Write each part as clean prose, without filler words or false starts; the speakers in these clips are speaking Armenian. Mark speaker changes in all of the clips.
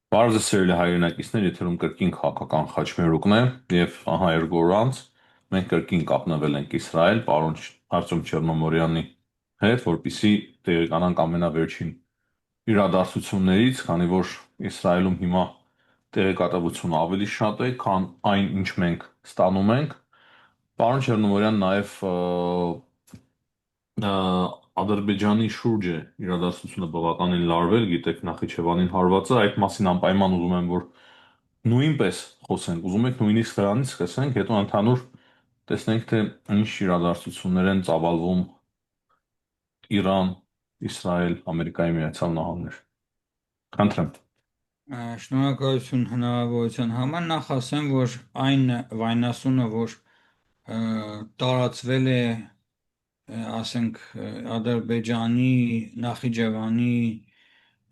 Speaker 1: Բարև ձեզ սիրելի հայրենակիցներ, եթերում կրկին քաղաքական խաչմերուկն է եւ ահա երկու օր անց մենք կրկին կապնվել ենք Իսրայել պարոն Արտյոմ Չեռնոմորյանի հետ, որպիսի տեղեկանանք ամենավերջին իրադարձություններից, քանի որ Իսրայելում հիմա տեղեկատվությունը ավելի շատ է, քան այն, ինչ մենք ստանում ենք։ Պարոն Չեռնոմորյան նաև Ադրբեջանի շուրջ է իրադարձությունը բավականին լարվել, գիտեք Նախիջևանին հարվածը, այդ մասին անպայման ուզում եմ, որ նույնպես խոսենք, ուզում եք նույնիսկ դրանից սկսենք, հետո ընդհանուր տեսնենք, թե ինչ իրադարձություններ են ծավալվում Իրան, Իսրայել, Ամերիկայի Միացյալ Նահանգներ։ Խնդրեմ։
Speaker 2: Շնորհակալություն հնարավորության համար։ Նախ ասեմ, որ այն վայնասունը, որ տարածվել է, ասենք, Ադրբեջանի, Նախիջևանի,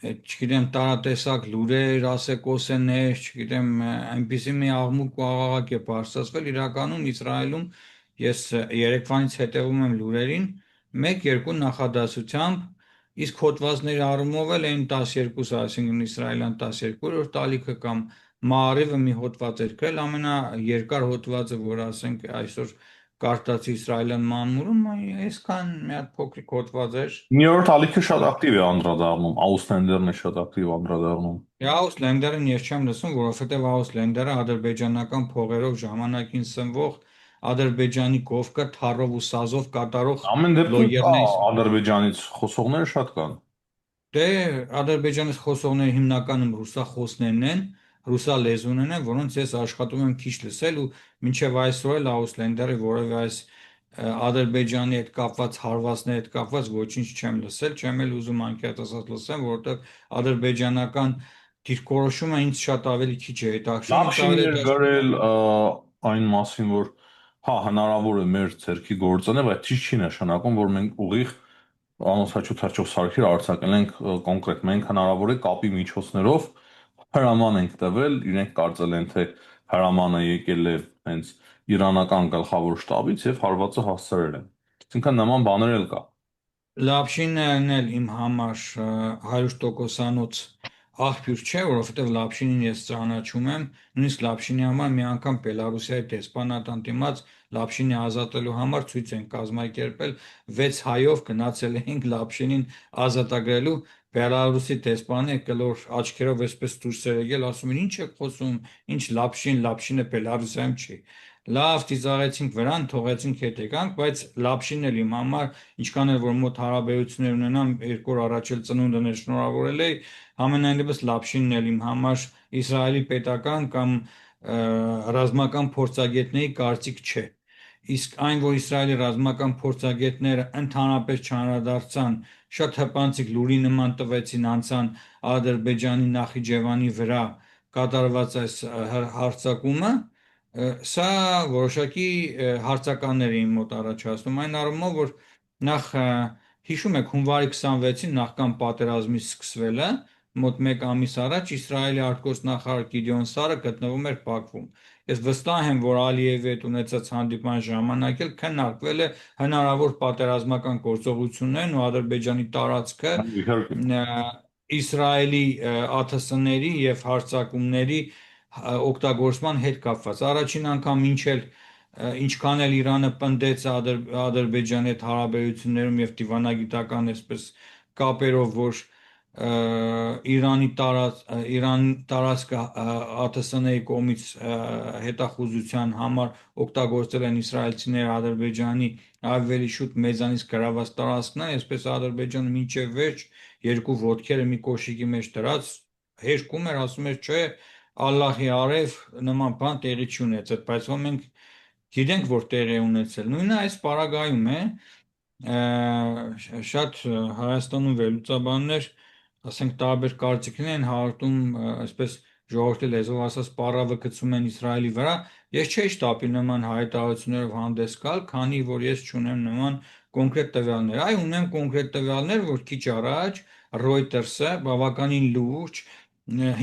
Speaker 2: չգիտեմ, տարատեսակ լուրեր, ասեկոսեներ, չգիտեմ, այնպիսի մի աղմուկ ու աղաղակ է բարձրացվել։ Իրականում Իսրայելում ես երեկվանից հետևում եմ լուրերին, մեկ-երկու նախադասությամբ, իսկ հոդվածների առումով էլ այն 12, այսինքն իսրայելյան 12-րդ տալիքը կամ Մաարիվը մի հոդված էր գրել, ամենաերկար հոդվածը, որ ասենք այսօր կարդացի իսրայելյան մանմուրում, այսքան մի հատ փոքրիկ հոդված էր։
Speaker 1: Մի օրդ ալիքը շատ ակտիվ է անդրադառնում, Աուստենդերն է շատ ակտիվ անդրադառնում։
Speaker 2: Աուսլենդերին ես չեմ լսում, որովհետև Աուսլենդերը ադրբեջանական փողերով ժամանակին սնվող Ադրբեջանի կողքը թառով ու սազով կատարող
Speaker 1: Ամեն դեպքում կա
Speaker 2: բլոգերներից
Speaker 1: Ադրբեջանից խոսողները շատ կան։
Speaker 2: դե Ադրբեջանից խոսողները հիմնականում ռուսախոսներն են, ռուսալեզուներն են, որոնց ես աշխատում եմ քիչ լսել ու մինչև այսօր էլ Աուսլենդերը որևէ այս Ադրբեջանի հետ կապված հարվածների հետ կապված ոչինչ չեմ լսել, չեմ էլ ուզում անկեղծ ասած լսեմ, որովհետև ադրբեջանական դիրքորոշումը ինձ շատ ավելի քիչ է հետաքրքրում, ինձ
Speaker 1: Լապշինն
Speaker 2: ավելի
Speaker 1: էր
Speaker 2: հետաքրքրում է
Speaker 1: գրել այն մասին, որ հա հնարավոր է մեր ձեռքի գործը, բայց ճիշտ չի նշանակում, որ մենք ուղիղ անօթաչու սարքեր արձակել ենք կոնկրետ։ Մենք հնարավոր է կապի միջոցներով հրաման ենք տվել, իրենք կարծել են, թե հրամանը եկել է հենց իրանական գլխավոր շտաբից եւ հարվածը հասցրել են։ Այսինքն նման բաներ էլ կա։
Speaker 2: Լապշինն էլ իմ համար 100%-անոց աղբյուր չէ, որովհետև Լապշինին ես ճանաչում եմ, նույնիսկ Լապշինի համար մի անգամ Բելարուսիայի դեսպանատան դիմաց Լապշինի ազատելու համար ցույց են կազմակերպել 6 հայով գնացել էինք Լապշինին ազատագրելու Բելարուսի դեսպանը կլոր աչքերով այսպես դուրս էր եկել, ասում են ինչ եք խոսում, ինչ Լապշին, Լապշինը Բելարուսիայում չի։ Լավ, ծիծաղեցինք վրան, թողեցինք հետ եկանք, բայց Լապշինն էլ իմ համար ինչքան էլ որ մոտ հարաբերություններ ունենամ, երկու օր առաջ էլ ծնունդն էլ շնորհավորել էի, համենայն դեպս Լապշինն էլ իմ համար Իսրայելի պետական կամ ռազմական փորձագետների կարծիք չէ։ Իսկ այն, որ Իսրայելի ռազմական փորձագետները ընդհանրապես չանդրադարձան, շատ հպանցիկ լուրի նման տվեցին, անցան Ադրբեջանի Նախիջևանի վրա կատարված այս հարձակումը, սա որոշակի հարցականներ էին մոտ առաջացնում այն առումով, որ նախ հիշում եք հունվարի 26-ին նախքան պատերազմի սկսվելը, մոտ մեկ ամիս առաջ Իսրայելի արտգործնախարար Գիդեոն Սարը գտնվում էր Բաքվում։ Ես վստահ եմ, որ Ալիևի հետ ունեցած հանդիպման ժամանակ էլ քննարկվել է հնարավոր պատերազմական գործողություններն ու Ադրբեջանի տարածքը
Speaker 1: Իհարկե։
Speaker 2: Իսրայելի ԱԹՍ-ների եւ հարձակումների օգտագործման հետ կապված։ Առաջին անգամ ինչքան էլ Իրանը պնդեց Ադրբեջանի հետ հարաբերություններում եւ դիվանագիտական այսպես կապերով, որ Իրան տարածքը ԱԹՍ-ների կողմից հետախուզության համար օգտագործել են իսրայելցիները Ադրբեջանի ավելի շուտ մեզանից գրաված տարածքն է, այսպես Ադրբեջանը մինչև վերջ երկու ոտքերը մի կոշիկի մեջ դրած հերկում էր, ասում էր, չէ, Ալլահի արև նման բան տեղի չի ունեցել, բայց ո մենք գիտենք, որ տեղի է ունեցել։ Նույնը այս պարագայում է, շատ Հայաստանում վերլուծաբաններ, ասենք տարբեր կարծիքներ են հաղորդում, այսպես ժողովրդի լեզվով ասած պարավը գցում են Իսրայելի վրա։ Ես չէի շտապի նման հայտարարություններով հանդես գալ, քանի որ ես չունեմ նման կոնկրետ տվյալներ։ Այ ունեմ կոնկրետ տվյալներ, որ քիչ առաջ Reuters-ը բավականին լուրջ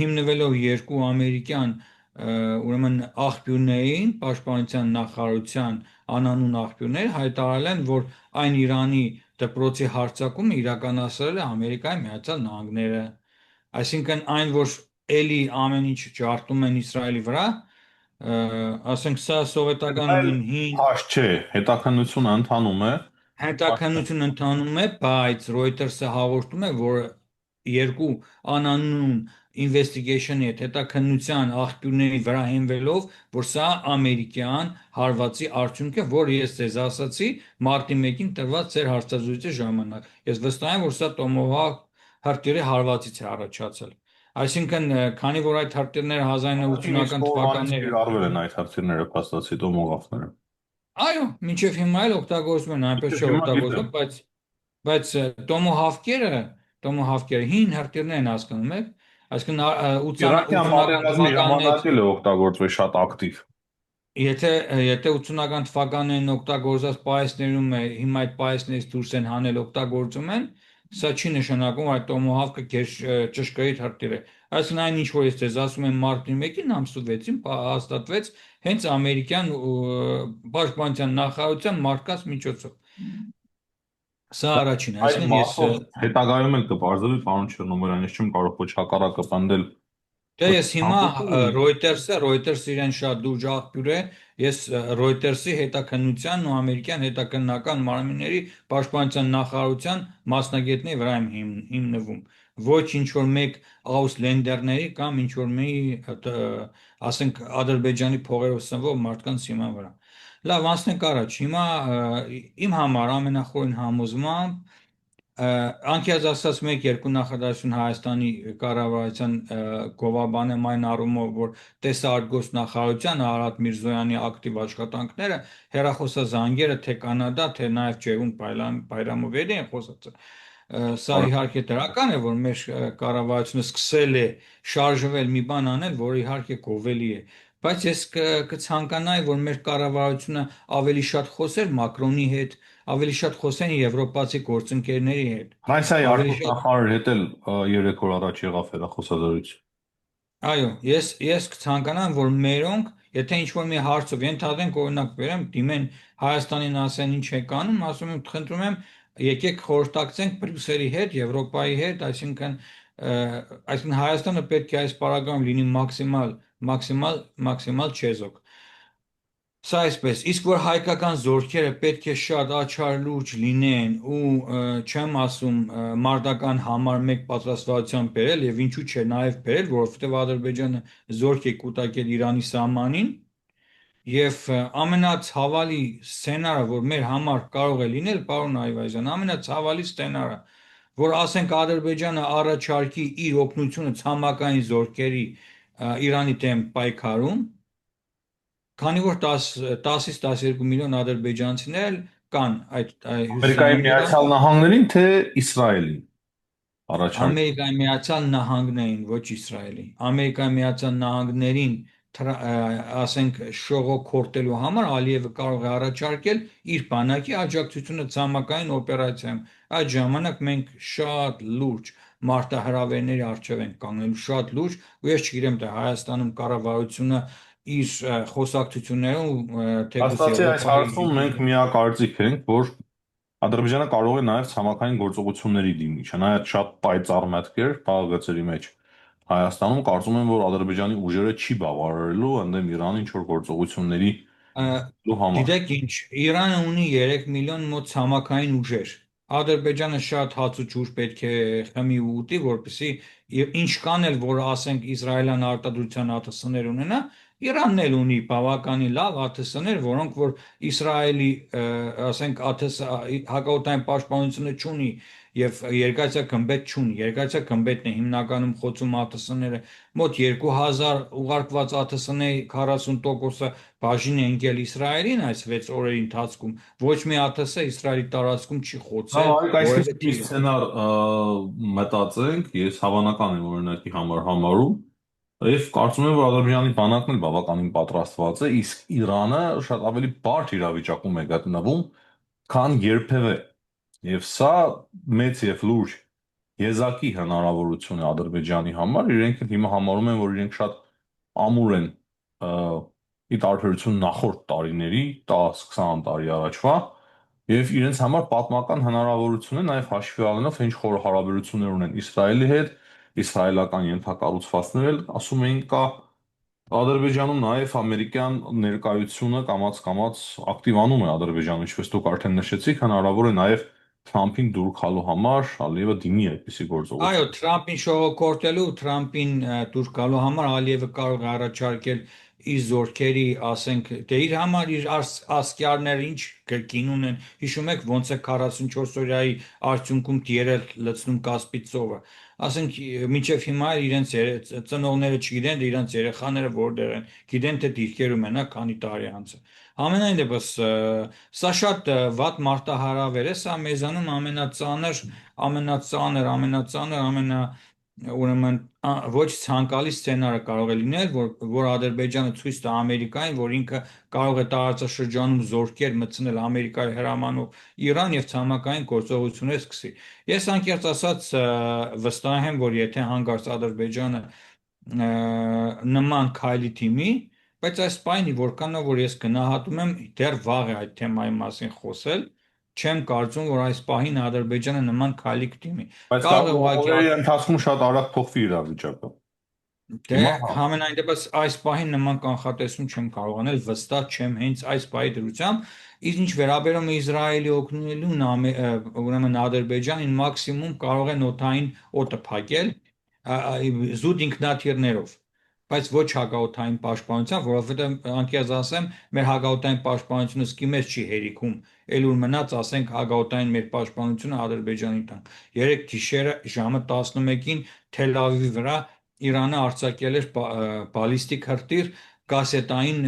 Speaker 2: հիմնվելով երկու ամերիկյան ուրեմն աղբյուրներին, պաշտպանության նախարարության անանուն աղբյուրներ հայտարարել են, որ այն Իրանի դպրոցի հարձակումը իրականացրել է Ամերիկայի Միացյալ Նահանգները։ Այսինքն այն, որ էլի ամեն ինչ ջարդում են Իսրայելի վրա, ասենք սա սովետական
Speaker 1: Դա էլ
Speaker 2: հին
Speaker 1: փաշ չէ, հետաքննությունը ընթանում է։
Speaker 2: Հետաքննություն ընթանում է, բայց Reuters-ը հաղորդում է, որ երկու անանուն investigation-ի հետ հետաքննության աղբյուրների վրա հենվելով, որ սա ամերիկյան հարվածի արդյունք է, որ ես ձեզ ասացի մարտի 1-ին տրված ձեր հարցազրույցի ժամանակ։ Ես վստահ եմ, որ սա Tomahawk հրթիռի հարվածից է առաջացել։ Այսինքն, քանի որ այդ հրթիռները
Speaker 1: Առաջին իսկ
Speaker 2: 1980-ական
Speaker 1: կողմանից
Speaker 2: թվականները
Speaker 1: կիրառվել են այդ հրթիռները փաստացի տոմոգրաֆները։
Speaker 2: այո, մինչև հիմա էլ օգտագործվում են, այնպես չէ
Speaker 1: Հիմա գիտեմ։
Speaker 2: օգտագործվում, բայց Տոմոհավքերը հին հրթիռներ են հասկանում եք, այսինքն
Speaker 1: Իրաքյան
Speaker 2: 80-ական
Speaker 1: պատերազմի
Speaker 2: թվականներից
Speaker 1: ժամանակ էլ է օգտագործվել շատ ակտիվ։
Speaker 2: եթե 80-ական թվականներին օգտագործած պայեսներում է, հիմա այդ պայեսներից դուրս են հանել օգտագործում են, սա չի նշանակում այդ Տոմոհավքը ճշգրիտ հրթիռ է։ Այսինքն այն ինչ որ ես ձեզ ասում եմ մարտի 1-ին ամսու 6-ին հաստատվեց հենց ամերիկյան պաշտպանության նախարարության մարտկաց միջոցով։ Սա առաջին,
Speaker 1: Այդ
Speaker 2: այսինքն ես
Speaker 1: մասով հետագայում էլ կբարձրի պարոն Չեռնոմորյան, ես չեմ կարող ոչ հակառակը պնդել
Speaker 2: դե
Speaker 1: ոչ
Speaker 2: ես հիմա
Speaker 1: ցանկություն։
Speaker 2: Reuters-ը իրեն շատ լուրջ աղբյուր է, ես Reuters-ի հետաքննության ու ամերիկյան հետաքննական մարմինների պաշտպանության նախարարության մասնագետների վրա եմ հիմնվում, ոչ ինչ որ մեկ Ausländer-ների կամ ինչ որ մի ասենք Ադրբեջանի փողերով սնվող մարդկանց հիման վրա։ Լավ, անցնենք առաջ։ Հիմա իմ համար ամենախորին համոզմամբ անկեղծ ասած մեկ-երկու նախադասություն Հայաստանի կառավարության գովաբանեմ այն առումով, որ տեսահարգոց նախարարության Արարատ Միրզոյանի ակտիվ աշխատանքները, հեռախոսազանգերը թե Կանադա, թե նաև Ջերուն Բայրամովերի են խոսած։ Սա իհարկե դրական է, որ մեր կառավարությունը սկսել է շարժվել մի բան անել, որ իհարկե գովելի է, բայց ես կցանկանայի, որ մեր կառավարությունը ավելի շատ խոսեր Մակրոնի հետ, ավելի շատ խոսեն եվրոպացի գործընկերների հետ,
Speaker 1: Ֆրանսիայի
Speaker 2: ավելի
Speaker 1: արտգործնախարարի
Speaker 2: շատ
Speaker 1: հետ էլ 3 օր առաջ եղավ հեռախոսազրույց։
Speaker 2: այո, ես կցանկանամ, որ մերոնք, եթե ինչ-որ մի հարցով ենթադրենք, օրինակ բերեմ, դիմեն Հայաստանին ասեն ինչ եք անում, ասում եմ, խնդրում եմ, եկեք խորհրդակցենք Բրյուսելի հետ, Եվրոպայի հետ, այսինքն Հայաստանը պետք է այս պարագայում լինի մաքսիմալ չեզոք։ Սա այսպես, իսկ որ հայկական զորքերը պետք է շատ աչառլուրջ լինեն ու չեմ ասում մարտական համար մեկ պատրաստվածության բերել եւ ինչու՞ չէ նաեւ բերել, որովհետեւ Ադրբեջանը զորք է կուտակել Իրանի սահմանին եւ ամենացավալի սցենարը, որ մեր համար կարող է լինել, պարոն Այվազյան, ամենացավալի սցենարը, որ ասենք Ադրբեջանը առաջարկի իր օգնությունը ցամաքային զորքերի Իրանի դեմ պայքարում քանի որ 10-ից 12 միլիոն ադրբեջանցիներ կան այդ
Speaker 1: Ամերիկայի
Speaker 2: հյուսիսային
Speaker 1: Միացյալ
Speaker 2: Իրանում,
Speaker 1: Նահանգներին թե Իսրայելին առաջարկ։
Speaker 2: Ամերիկայի Միացյալ Նահանգներին, ոչ Իսրայելի, Ամերիկայի Միացյալ Նահանգներին, ասենք, շողոքորտելու համար Ալիևը կարող է առաջարկել իր բանակի աջակցությունը ցամաքային օպերացիայում։ Այդ ժամանակ մենք շատ լուրջ մարտահրավերների առջև ենք կանգնելու, շատ լուրջ, ու ես չգիտեմ, թե Հայաստանում կառավարությունը իր խոսակցություններում թեկուզ
Speaker 1: Հաստատի այս
Speaker 2: Եվրոպայի
Speaker 1: հարցում մենք միակարծիք ենք, որ Ադրբեջանը կարող է նաև ցամաքային գործողությունների դիմի, չնայած շատ պայծառ մտքեր փաղագծերի մեջ Հայաստանում կարծում եմ, որ Ադրբեջանի ուժերը չի բավարարելու ընդդեմ Իրանի ինչ-որ գործողությունների լու համար։
Speaker 2: գիտեք ինչ, Իրանը ունի 3 միլիոն մոտ ցամաքային ուժեր։ Ադրբեջանը շատ հաց ու ջուր պետք է խմի ու ուտի, որպեսզի ինչքան էլ որ ասենք Իսրայելյան արտադրության ԱԹՍ-ներ ունենա, Իրանն էլ ունի բավականին լավ ԱԹՍ-ներ, որոնք որ Իսրայելի, ասենք, ԱԹՍ հակաօդային պաշտպանությունը չունի եւ երկաթյա գմբեթ չունի։ Երկաթյա գմբեթն է հիմնականում խոցում ԱԹՍ-ները։ Մոտ 2000 ուղարկված ԱԹՍ-ների 40%-ը բաժին է ընկել Իսրայելին այս 6 օրերի ընթացքում։ Ոչ մի ԱԹՍ Իսրայելի տարածքում չի
Speaker 1: Լավ,
Speaker 2: խոցել
Speaker 1: արեք
Speaker 2: որևէ
Speaker 1: այսպեսի մի
Speaker 2: թիվ։
Speaker 1: սցենար մտածենք, ես հավանական եմ օրինակի համար համարում, եւ կարծում եմ, որ Ադրբեջանի բանակն էլ բավականին պատրաստված է, իսկ Իրանը շատ ավելի բարդ իրավիճակում է գտնվում, քան երբևէ։ Եվ սա մեծ եւ լուրջ եզակի հնարավորություն է Ադրբեջանի համար, իրենք էլ հիմա համարում են, որ իրենք շատ ամուր են ի տարբերություն նախորդ տարիների, 10-20 տարի առաջվա, եւ իրենց համար պատմական հնարավորություն է նաեւ հաշվի առնելով, թե ինչ խոր հարաբերություններ ունեն Իսրայելի հետ իսրայելական ենթակառուցվածքներ էլ ասում էին կա Ադրբեջանում նաև ամերիկյան ներկայությունը կամաց-կամաց ակտիվանում է Ադրբեջանում, ինչպես դուք արդեն նշեցիք, հնարավոր է նաև Թրամփին դուր գալու համար Ալիևը դիմի այդպիսի
Speaker 2: Այո,
Speaker 1: գործողություն։
Speaker 2: Թրամփին շողոքորթելու, Թրամփին դուր գալու համար Ալիևը կարող է առաջարկել իր զորքերի, ասենք, դե իր համար իր ասկյարները ինչ կրկին ունեն։ Հիշում եք ոնց է 44 օրյայի արդյունքում դիերել լցնում Կասպից ծովը։ Ասենք մինչև հիմա էլ իրենց ծնողները չգիտեն, դե իրենց երեխաները որտեղ են, գիտեն թե դիրքերում են, հա, քանի տարի անց է։ Ամենայն դեպս սա շատ վատ մարտահրավեր է, սա մեզանում ամենածանր, ուրեմն ոչ ցանկալի սցենարը կարող է լինել, որ Ադրբեջանը ցույց տա Ամերիկային, որ ինքը կարող է տարածաշրջանում զորքեր մտցնել Ամերիկայի հրամանով Իրան եւ ցամաքային գործողություններ սկսի։ Ես անկեղծ ասած վստահ եմ, որ եթե հանկարծ Ադրբեջանը նման քայլի թիմի, բայց այս պայնի որքանով որ ես գնահատում եմ, դեռ վաղ է այդ թեմայի մասին խոսել, չեմ կարծում, որ այս պահին Ադրբեջանը նման քայլի կդիմի։
Speaker 1: Բայց
Speaker 2: Կարող է
Speaker 1: կարող է
Speaker 2: ուղղակի
Speaker 1: օրերի ընթացքում շատ արագ փոխվի իրավիճակը։
Speaker 2: դե
Speaker 1: Հիմա հա,
Speaker 2: համենայն դեպս այս պահին նման կանխատեսում չեմ կարող անել, վստահ չեմ հենց այս պահի դրությամբ։ Իսկ ինչ վերաբերում է Իսրայելի օգնելուն, ուրեմն Ադրբեջանին մաքսիմում կարող են օդային օդը փակել զուտ ինքնաթիռներով, բայց ոչ հակաօդային պաշտպանությամբ, որովհետև անկեղծ ասեմ, մեր հակաօդային պաշտպանությունը սկի մեզ չի հերիքում, էլ ուր մնաց, ասենք, հակաօդային մեր պաշտպանությունը Ադրբեջանի տան։ Երեք գիշերը ժամը 11-ին Թել Ավիվի վրա Իրանը արձակել էր բալիստիկ հրթիռ կասետային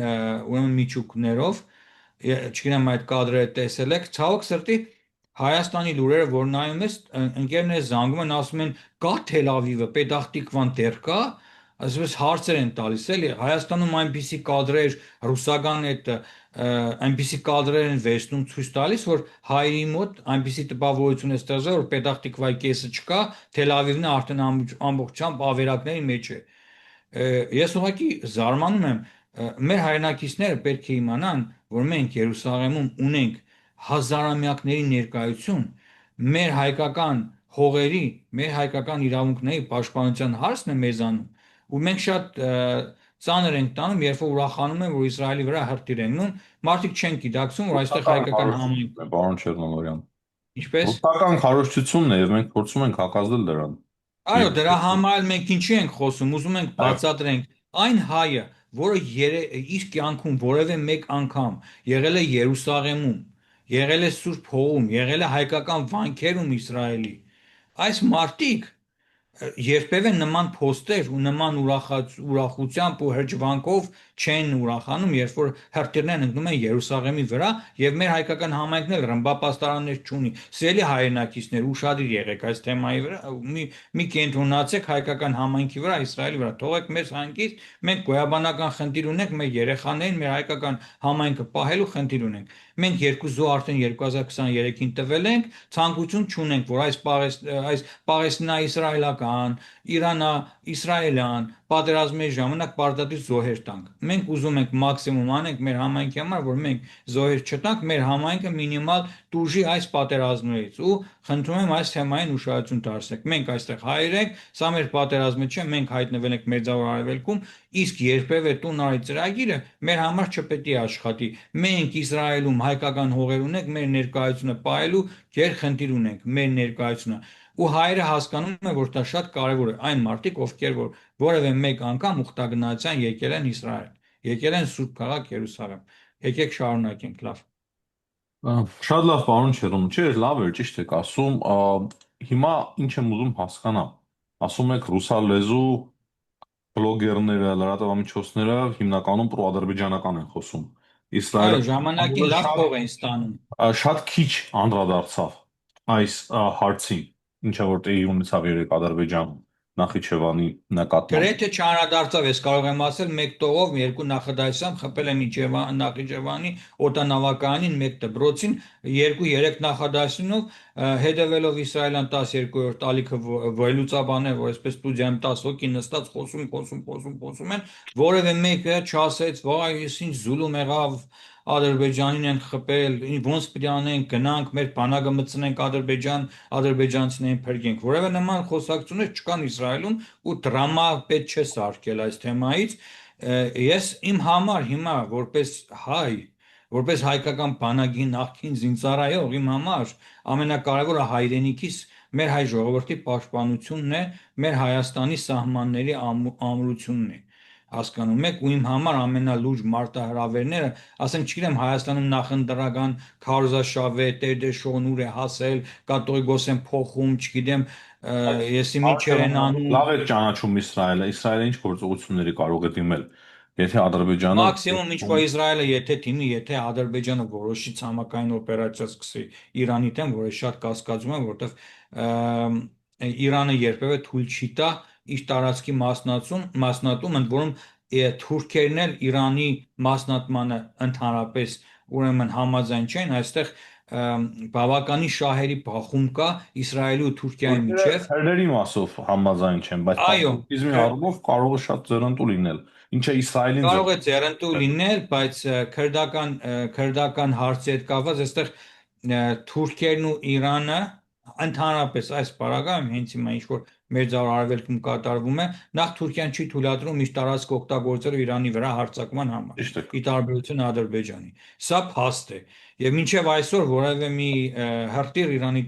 Speaker 2: ուրեմն միջուկներով, չգիտեմ այդ կադրերը տեսել եք, ցավոք սրտի Հայաստանի լուրերը, որ նայում ես, ընկերները զանգում են, ասում են, կա Թել Ավիվը, Պետախտիկվան դեռ կա, այսպես հարցեր են տալիս, էլի Հայաստանում այնպիսի կադրեր, ռուսական այդ այնպիսի կադրեր են վերցնում ցույց տալիս, որ հայերի մոտ այնպիսի տպավորություն է ստեղծվել, որ Պետախտիկվայի կեսը չկա, Թել Ավիվն արդեն ամբողջությամբ ավերակների մեջ է։ Ես ուղղակի զարմանում եմ, մեր հայրենակիցները պետք է իմանան, որ մենք Երուսաղեմում ունենք հազարամյակների ներկայություն, մեր հայկական հողերի, մեր հայկական իրավունքների պաշտպանության հարցն է մեզանում, ու մենք շատ ծանր ենք տանում, երբ որ ուրախանում են, որ Իսրայելի վրա հրթիռ են նում, մարդիկ չեն գիտակցում, որ այստեղ
Speaker 1: ռուսական
Speaker 2: հայկական համայնք,
Speaker 1: քարոզչությունն է, պարոն Չերնոմորյան։
Speaker 2: ինչպես
Speaker 1: Ռուսական քարոզչությունն է եւ մենք փորձում ենք հակազդել դրան։
Speaker 2: այո,
Speaker 1: Եվ
Speaker 2: դրա համար էլ մենք ինչի ենք խոսում, ուզում ենք
Speaker 1: այո,
Speaker 2: բացատրենք, այն հայը, որը իր կյանքում որևէ մեկ անգամ եղել է Երուսաղեմում, եղել է Սուրբ Հողում, եղել է հայկական վանքերում Իսրայելի, այս մարդիկ երբևէ նման փոստեր ու նման ուրախությամբ ու հրճվանքով չեն ուրախանում, երբ որ հրթիռներն ընկնում են Երուսաղեմի վրա եւ մեր հայկական համայնքն էլ ռմբապաստարաններ չունի։ Սիրելի հայրենակիցներ, ուշադիր եղեք այս թեմայի վրա, մի կենտրոնացեք հայկական համայնքի վրա, Իսրայելի վրա, թողեք մեզ հանգիստ, մենք գոյաբանական խնդիր ունենք, մեր երեխաներին, մեր հայկական համայնքը պահելու խնդիր ունենք։ Մենք երկու զո արդեն 2023-ին տվել ենք, ցանկություն չունենք, որ այս Պաղեստինա-իսրայելական, Իրանա-իսրայելյան պատերազմի ժամանակ պարտադիր զոհեր տանք։ Մենք ուզում ենք մաքսիմում անենք մեր համայնքի համար, որ մենք զոհեր չտանք, մեր համայնքը մինիմալ տուժի այս պատերազմներից ու խնդրում եմ այս թեմային ուշադրություն դարձնեք։ Մենք այստեղ հայեր ենք, սա մեր պատերազմը չէ, մենք հայտնվել ենք Մերձավոր Արևելքում, իսկ երբևէ տուն արի ծրագիրը մեր համար չպետք է աշխատի։ Մենք Իսրայելում հայկական հողեր ունենք, մեր ներկայությունը պահելու գերխնդիր ունենք, մեր ներկայությունը ու հայերը հասկանում են, որ դա շատ կարևոր է։ Այն մարդիկ, ովքեր որ որևէ մեկ անգամ ուխտագնացության եկել են Իսրայել, եկել են Սուրբ քաղաք Երուսաղեմ։ Եկեք շարունակենք, լավ։
Speaker 1: Շատ լավ, պարոն Չերնոմ, չէ, լավ էր, ճիշտ եք ասում։ Հիմա ինչ եմ ուզում հասկանամ։ Ասում եք ռուսալեզու բլոգերները, լրատվամիջոցները հիմնականում պրոադրբեջանական են խոսում։
Speaker 2: Այո,
Speaker 1: Իսրայելը
Speaker 2: ժամանակին լավ փող են ստանում։
Speaker 1: շատ քիչ անդրադարձավ այս հարցին, ինչը որ տեղի ունեցավ երեք Ադրբեջանում Նախիջևանի նկատմամբ։
Speaker 2: Գրեթե չանրադարձավ, ես կարող եմ ասել, մեկ տողով երկու նախադասությամբ խփել են Նախիջևանի օդանավակայանին, մեկ դպրոցին, երկու-երեք նախադասությունով հետևելով Իսրայելյան 12-րդ ալիքը վերլուծաբաներ, որ այսպես ստուդիայում 10 հոգի նստած խոսում են, որևէ մեկը չասեց, վայ, ես ինչ զուլում եղավ, Ադրբեջանին են խփել, ոնց պետք է անենք, գնանք մեր բանակը մտցնենք Ադրբեջան, ադրբեջանցիներին փրկենք։ Որևէ նման խոսակցություններ չկան Իսրայելում ու դրամա պետք չէ սարքել այս թեմայից։ Ես իմ համար հիմա որպես հայ, որպես հայկական բանակի նախկին զինծառայող իմ համար ամենակարևորը հայրենիքիս մեր հայ ժողովրդի պաշտպանությունն է, մեր Հայաստանի սահմանների ամրությունն է, հասկանում եք, ու իմ համար ամենալուրջ մարտահրավերները, ասենք, չգիտեմ, Հայաստանում նախընտրական քարոզաշավե տերտերշոհն ուր է հասել, կատողիկոս են փոխում, չգիտեմ, եսի միջեր են անում։
Speaker 1: Լավ է ճանաչում Իսրայելը։ Իսրայելը ինչ գործողությունների կարող է դիմել, եթե Ադրբեջանը
Speaker 2: Մաքսիմում ինչ որ Իսրայելը եթե թիմի, եթե Ադրբեջանը որոշի ցամաքային օպերացիա սկսի Իրանի դեմ, որը շատ կասկածում եմ, որովհետև Իրանը երբևէ թույլ չի տա իր տարածքի մասնատում, ընդ որում թուրքերն էլ Իրանի մասնատմանը ընդհանրապես ուրեմն համաձայն չեն, այստեղ բավականին շահերի բախում կա Իսրայելի ու Թուրքիայի միջև։
Speaker 1: քրդերի մասով համաձայն չեն, բայց
Speaker 2: Այո,
Speaker 1: պատերազմի առումով կարող է շատ ձեռնտու լինել, ինչը Իսրայելին
Speaker 2: կարող է ձեռնտու լինել, բայց քրդական հարցի հետ կապված այստեղ Թուրքերն ու Իրանը ընդհանրապես այս պարագայում հենց հիմա ինչ որ Մեծավոր Արևելքում կատարվում է, նախ Թուրքիան չի թույլատրում իր տարածք օգտագործել Իրանի վրա հարձակման համար,
Speaker 1: ճիշտ է։
Speaker 2: ի տարբերություն Ադրբեջանի։ Սա փաստ է։ Եվ մինչև այսօր որևէ մի հրթիռ Իրանի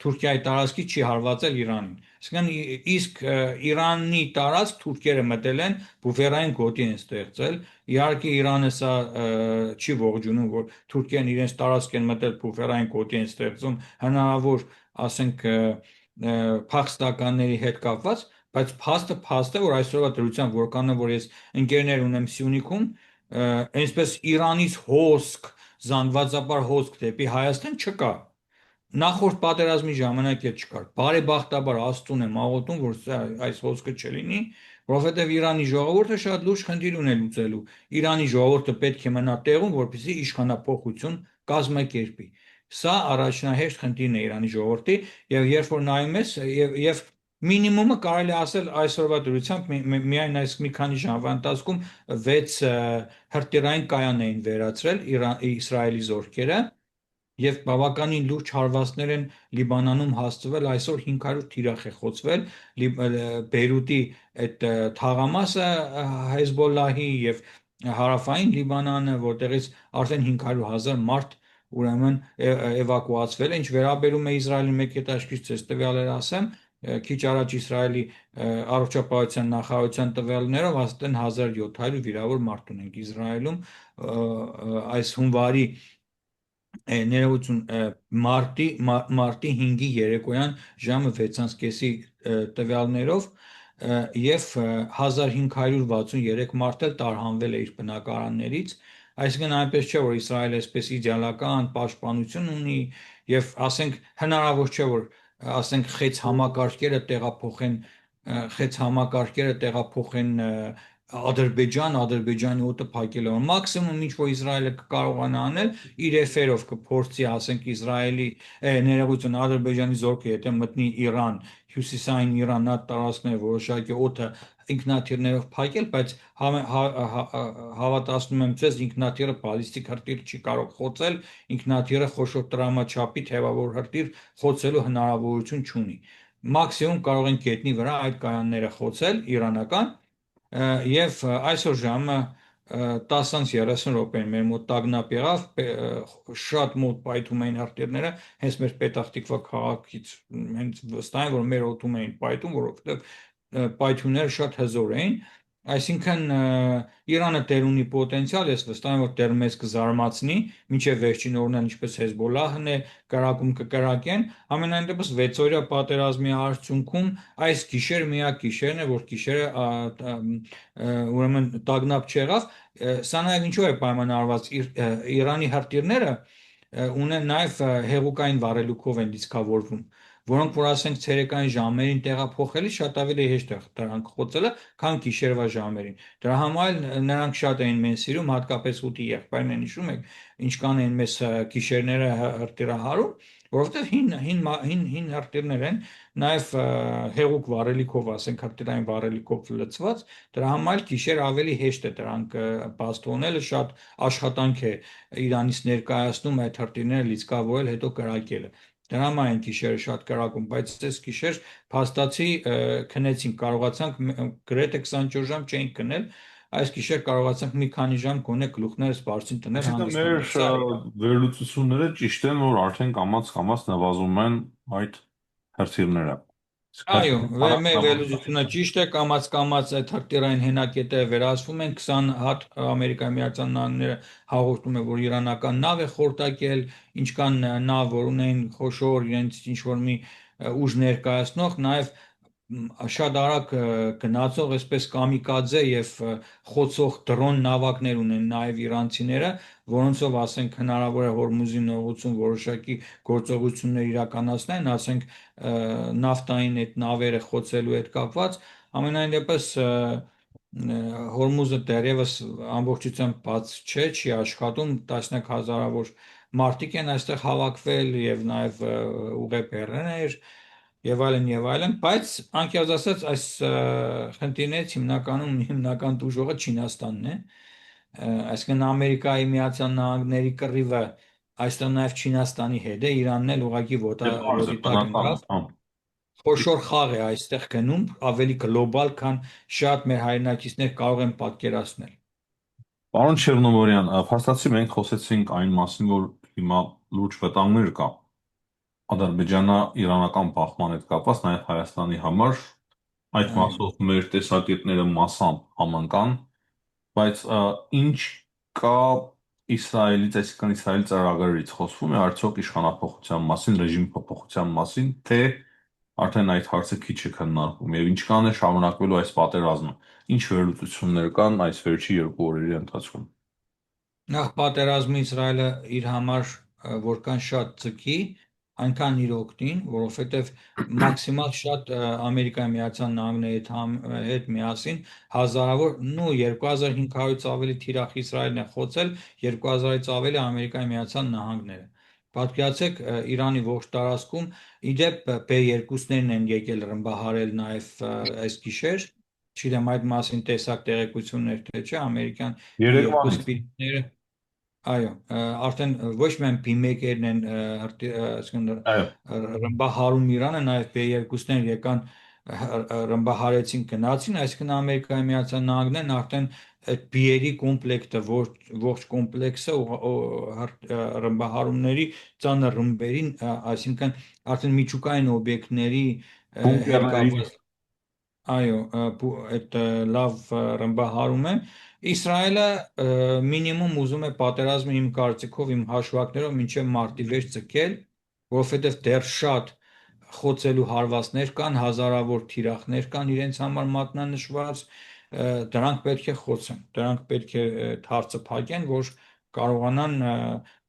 Speaker 2: Թուրքիայի տարածքից չի հարվածել Իրանին։ Այսինքն իսկ Իրանի տարածք թուրքերը մտել են, բուֆերային գոտի են ստեղծել։ Իհարկե Իրանը սա չի ողջունում, որ թուրքերն իրենց տարածք են մտել, բուֆերային գոտի են ստեղծում, հնարավոր, ասենք, փախստականների հետ կապված, բայց փաստը, որ այսօրվա դրությամբ որքանն է, որ ես ընկերներ ունեմ Սյունիքում, այնպես Իրանից հոսք, զանգվածաբար հոսք դեպի Հայաստան չկա։ Նախորդ պատերազմի ժամանակ էլ չկար։ Բարեբախտաբար Աստծուն եմ աղոթում, որ այս հոսքը չլինի, որովհետև Իրանի ժողովուրդը շատ լուրջ խնդիր ունի լուծելու։ Իրանի ժողովուրդը պետք է մնա տեղում, որպեսզի իշխանափոխություն կազմակերպի։ Սա առաջնահերթ խնդիրն է Իրանի ժողովրդի, եւ երբ որ նայում ես եւ մինիմումը կարելի ասել այսօրվա դրությամբ միայն այս մի քանի ժամվա ընթացքում 6 հրթիռային կայան էին վերացրել Իսրայելի զորքերը եւ բավականին լուրջ հարվածներ են Լիբանանում հասցվել, այսօր 500 թիրախ է խոցվել Բեյրութի այդ թաղամասը Հեզբոլլահի եւ հարավային Լիբանանը, որտեղից արդեն 500,000 մարդ ուրեմն էվակուացվել է, ինչ վերաբերում է Իսրայելի մեկ հետաքրքիր ցես տվյալներ ասեմ, քիչ առաջ Իսրայելի առողջապահության նախարարության տվյալներով աստեն 1700 վիրավոր մարդ ունենք Իսրայելում այս հունվարի ներողություն մարտի 5-ի երեկոյան ժամը 6:30-ի տվյալներով եւ 1563 մարդ էլ տարհանվել է իր բնակարաններից, այսինքն այնպես չէ որ Իսրայելը այսպես իդեալական պաշտպանություն ունի եւ ասենք հնարավոր չէ որ ասենք խեց համակարգերը տեղափոխեն Ադրբեջան, Ադրբեջանի օդը փակելով։ Մաքսիմում ինչ որ Իսրայելը կարողանա անել, իր էֆերով կփորձի, ասենք Իսրայելի ներողություն Ադրբեջանի զորքը եթե մտնի Իրան, հյուսիսային Իրան նա տարածքները որոշակի օդը ինքնաթիռներով փակել, բայց հավատացնում եմ ձեզ ինքնաթիռը բալիստիկ հրթիռ չի կարող խոցել, ինքնաթիռը խոշոր տրամաչափի թևավոր հրթիռ խոցելու հնարավորություն չունի։ Մաքսիմում կարող են գետնի վրա այդ կայանները խոցել իրանական եւ այսօր ժամը 10:30 րոպեին մեր մոտ տագնապ եղավ, շատ մոտ պայթում էին հրթիռները, հենց մեր Պետախտիկվա քաղաքից հենց վստահ եմ, որ մեր օդում էին պայթում, որովհետեւ պայթյունները շատ հզոր էին, այսինքն Իրանը դեռ ունի պոտենցիալ, ես վստահ եմ, որ դեռ մեզ կզարմացնի, մինչև վերջին օրն ինչպես Հեզբոլլահն է կրակում կկրակեն, ամենայն դեպս 6-օրյա պատերազմի արդյունքում այս գիշեր միակ գիշերն է, որ գիշերը ուրեմն տագնապ չեղավ, սա նաև ինչու է պայմանավորված Իրանի հրթիռները ունեն նաև հեղուկային վառելուքով են լիցքավորվում, որոնք որ ասենք ցերեկային ժամերին տեղափոխելիս շատ ավելի հեշտ է դրանք խոցելը, քան գիշերվա ժամերին։ Դրա համար նրանք շատ էին մեզ սիրում, հատկապես ուտի եղբայրն են հիշում եք, ինչքան են մեզ գիշերները հրթիռահարում, որովհետև հին հրթիռներ են, նաև հեղուկ վառելիքով, ասենք հրթիռային վառելիքով լցված, դրա համար գիշեր ավելի հեշտ է դրանք բաց թողնելը, շատ աշխատանք է Իրանից ներկայացնում այդ հրթիռները լիցքավորել, հետո կրակելը։ Դրա համար են գիշերը շատ կրակում, բայց այս գիշեր փաստացի քնեցինք, կարողացանք գրեթե 24 ժամ չէինք քնել, այս գիշեր կարողացանք մի քանի ժամ գոնե գլուխներս բարձին տնել
Speaker 1: Այսինքն մեր
Speaker 2: հանգստանալ։ Սա
Speaker 1: վերլուծությունները ճիշտ են, որ արդեն կամաց-կամաց նվազում են այդ հրթիռները։ Իսկ
Speaker 2: այո,
Speaker 1: հրթիռը
Speaker 2: մեր
Speaker 1: նվազում
Speaker 2: վերլուծությունը ճիշտ է, կամաց-կամաց այդ հրթիռային հենակետերը վերահսվում են, 20 հատ Ամերիկայի Միացյալ Նահանգները հաղորդում է, որ իրանական նավ է խորտակել, ինչքան նավ, որ ունեն խոշոր իրենց ինչ-որ մի ուժ ներկայացնող, նաև շատ արագ գնացող այսպես կամիկաձե եւ խոցող դրոն նավակներ ունեն նաև իրանցիները, որոնցով ասենք հնարավոր է Հորմուզի նողոցում որոշակի գործողություններ իրականացնեն, ասենք նավթային այդ նավերը խոցելու հետ կապված, ամենայն դեպս Հորմուզը դեռևս ամբողջությամբ բաց չէ, չի աշխատում, տասնյակ հազարավոր մարդիկ են այստեղ հավաքվել եւ նաեւ ուղեբեռներ եւ այլն, բայց անկեղծ ասած այս խնդիրներից հիմնական դժողը Չինաստանն է, այսինքն Ամերիկայի Միացյալ Նահանգների կռիվը այստեղ նաեւ Չինաստանի հետ է, Իրանն էլ ուղղակի
Speaker 1: է, բարձ է,
Speaker 2: ոտի տակ
Speaker 1: բնական է,
Speaker 2: ընկավ,
Speaker 1: հա։
Speaker 2: խոշոր խաղ է այստեղ գնում, ավելի գլոբալ, քան շատ մեր հայրենակիցներ կարող են պատկերացնել։
Speaker 1: Պարոն Չեռնոմորյան, փաստացի մենք խոսեցինք այն մասին, որ հիմա լուրջ վտանգներ կա ադրբեջանա-իրանական բախման հետ կապված նաև Հայաստանի համար, այդ
Speaker 2: Այո։
Speaker 1: մասով մեր տեսակետները մասամբ համընկան, բայց ինչ կա Իսրայելից, այսինքն Իսրայելի ծրագրերից խոսվում է արդյոք իշխանափոխության մասին, ռեժիմի փոփոխության մասին, թե արդեն այդ հարցը քիչ է քննարկվում եւ ինչքան է շարունակվելու այս պատերազմը, ինչ վերլուծություններ կան այս վերջի 2 օրերի ընթացքում։
Speaker 2: Նախ պատերազմը Իսրայելը իր համար որքան շատ ձգի, այնքան իր օգտին, որովհետև մաքսիմալ շատ Ամերիկայի Միացյալ Նահանգների հետ միասին հազարավոր, 2500-ից ավելի թիրախ Իսրայելն է խոցել, 2000-ից ավելի Ամերիկայի Միացյալ Նահանգները։ Պատկերացեք Իրանի ողջ տարածքում, իդեպ B2-ներն են եկել ռմբահարել նաև այս գիշեր, չգիտեմ այդ մասին տեսակ տեղեկություններ թե չէ, ամերիկյան B2
Speaker 1: Երևանից։
Speaker 2: սպիրտները այո, արդեն ոչ միայն P1-երն են, այսինքն
Speaker 1: Այո,
Speaker 2: ռմբահարում Իրանը, նաև B2-ներ եկան ռմբահարեցին գնացին, այսինքն Ամերիկայի Միացյալ Նահանգներն արդեն այդ B-երի կոմպլեկտը, ողջ կոմպլեքսը ռմբահարումների ծանր ռմբերին, այսինքն արդեն միջուկային օբյեկտների հետ
Speaker 1: բունկերների,
Speaker 2: կապված այո, այդ լավ ռմբահարում է։ Իսրայելը մինիմում ուզում է պատերազմը իմ կարծիքով, իմ հաշվարկներով մինչև մարտի վերջ ցկել, որովհետև դեռ շատ խոցելու հարվածներ կան, հազարավոր թիրախներ կան իրենց համար մատնանշված, դրանք պետք է խոցեն, դրանք պետք է թարցը փակեն, որ կարողանան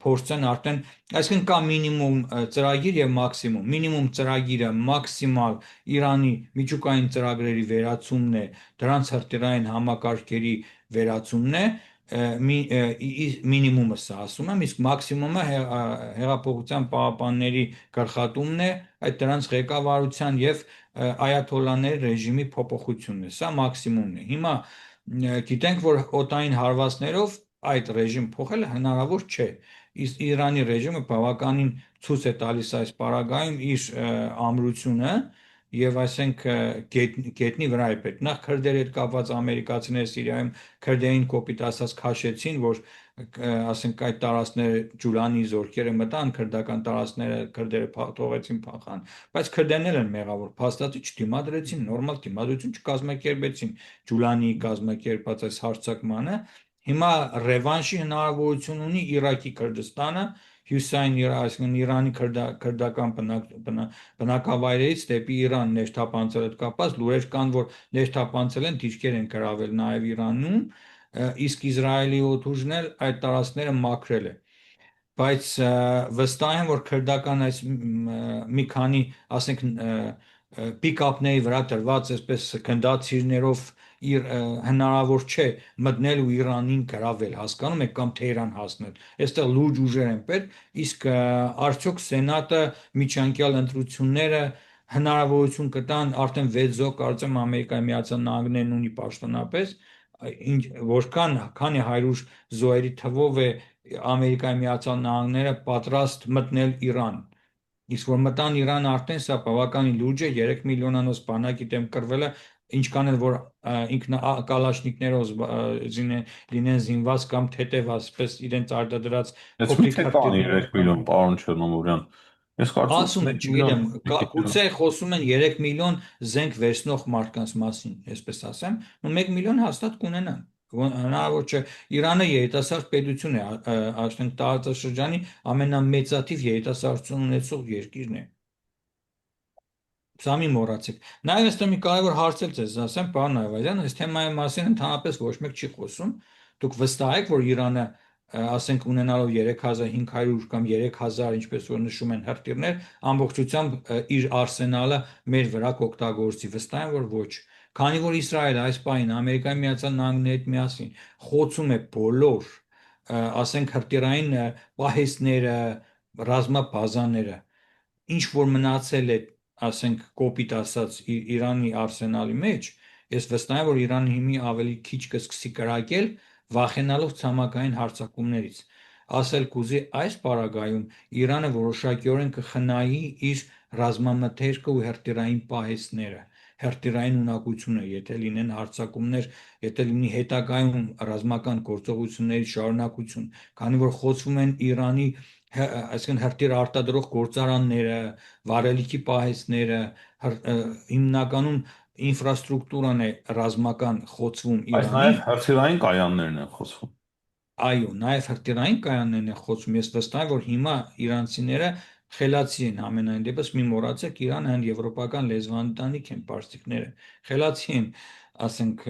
Speaker 2: փորձեն արդեն, այսինքն կա մինիմում ծրագիր եւ մաքսիմում։ Մինիմում ծրագիրը մաքսիմալ Իրանի միջուկային ծրագրերի վերացումն է, դրանց հրթիռային համակարգերի վերացումն է, մինիմումը սա ասում եմ, իսկ մաքսիմումը հեղափոխության պահապանների գլխատումն է, այդ դրանց ղեկավարության եւ այաթոլլաների ռեժիմի փոփոխությունն է, սա մաքսիմումն է։ Հիմա գիտենք, որ օտային հարվածներով այդ ռեժիմ փոխելը հնարավոր չէ։ Իրանի ռեժիմը բավականին ցույց է տալիս այս պարագայում իր ամրությունը եւ այսենք գետնի վրա է պետք։ Նախ քրդերի հետ կապված ամերիկացիները Սիրիայում քրդերին կոպիտ ասած քաշեցին, որ ասենք այդ տարածքները Ջուլանի զորքերը մտան, քրդական տարածքները քրդերը թողեցին փախան, բայց քրդերն են մեղավոր, փաստացի չդիմադրեցին, նորմալ դիմադրություն չկազմակերպեցին Ջուլանի կազմակերպած այս հարձակմանը։ Հիմա ռևանշի հնարավորություն ունի Իրաքի Քրդստանը, հյուսային այսինքն Իրանի քրդական բնակավայրերից դեպի Իրան ներթափանցել հետ կապված լուրեր կան, որ ներթափանցել են, դիրքեր են գրավել նաև Իրանում, իսկ Իսրայելի օդուժն էլ այդ տարածքները մաքրել է, բայց վստահ եմ, որ քրդական այս մի քանի, ասենք, պիկապների վրա դրված այսպես գնդացիրներով իր հնարավոր չէ մտնել ու Իրանին գրավել, հասկանում եք, կամ Թեհրան հասնել։ Այստեղ լուրջ ուժեր են պետք, իսկ արդյոք Սենատը միջանկյալ ընտրությունները հնարավորություն կտան արդեն 6 զոհ կարծեմ Ամերիկայի Միացյալ Նահանգներն ունի պաշտոնապես, քանի 100 զոհերի թվով է Ամերիկայի Միացյալ Նահանգները պատրաստ մտնել Իրան։ Իսկ որ մտան Իրան արդեն սա բավականին լուրջ է 3 միլիոնանոց բանակի դեմ կռվելը ինչքան էլ որ ինքնա կալաշնիկներով լինեն զինված կամ թեթև ասպես իրենց արտադրած
Speaker 1: Ես
Speaker 2: փոքրիկ
Speaker 1: մի տանի
Speaker 2: հրթիռներով
Speaker 1: 3 միլիոն պարոն Չեռնոմորյան։ Ես կարծում
Speaker 2: ասում են,
Speaker 1: 3 միլիոն
Speaker 2: չգիտեմ, գուցե խոսում են 3 միլիոն զենք վերցնող մարդկանց մասին, այսպես ասեմ, ու 1 միլիոն հաստատ կունենան։ Հնարավոր չէ։ Իրանը երիտասարդ պետություն է, ասենք տարածաշրջանի ամենամեծաթիվ երիտասարդություն ունեցող երկիրն է։ Սա մի մոռացեք։ Նաև այստեղ մի կարևոր հարց էլ ձեզ ասեմ, պարոն Այվազյան, այս թեմայի մասին ընդհանրապես ոչ մեկ չի խոսում։ Դուք վստահ եք, որ Իրանը ասենք ունենալով 3500 կամ 3000, ինչպես որ նշում են հրթիռներ, ամբողջությամբ իր արսենալը մեր վրա կօգտագործի։ Վստահ եմ, որ ոչ։ Քանի որ Իսրայելը այս պահին Ամերիկայի Միացյալ Նահանգների հետ միասին խոցում է բոլոր, ասենք հրթիռային պահեստները, ռազմաբազաները, ինչ որ մնացել է, ասենք կոպիտ ասած Իրանի արսենալի մեջ, ես վստահ եմ, որ Իրանը հիմի ավելի քիչ կսկսի կրակել, վախենալով ցամաքային հարձակումներից։ Ասել կուզի այս պարագայում Իրանը որոշակիորեն կխնայի իր ռազմամթերքը ու հրթիռային պահեստները, հրթիռային ունակությունը, եթե լինեն հարձակումներ, եթե լինի հետագայում ռազմական գործողությունների շարունակություն, քանի որ խոցվում են Իրանի այսինքն հրթիռ արտադրող գործարանները, վարելիքի պահեստները, հիմնականում ինֆրաստրուկտուրան է ռազմական խոցվում
Speaker 1: Բայց
Speaker 2: Իրանի,
Speaker 1: նաև հրթիռային կայաններն են խոսվում։
Speaker 2: այո, նաև հրթիռային կայաններն են խոցվում։ Ես վստահ եմ, որ հիմա իրանցիները խելացի են ամենայն դեպս, մի մոռացեք, Իրանը հենց եվրոպական լեզվաընտանիք են, պարսիկները, խելացի են, ասենք,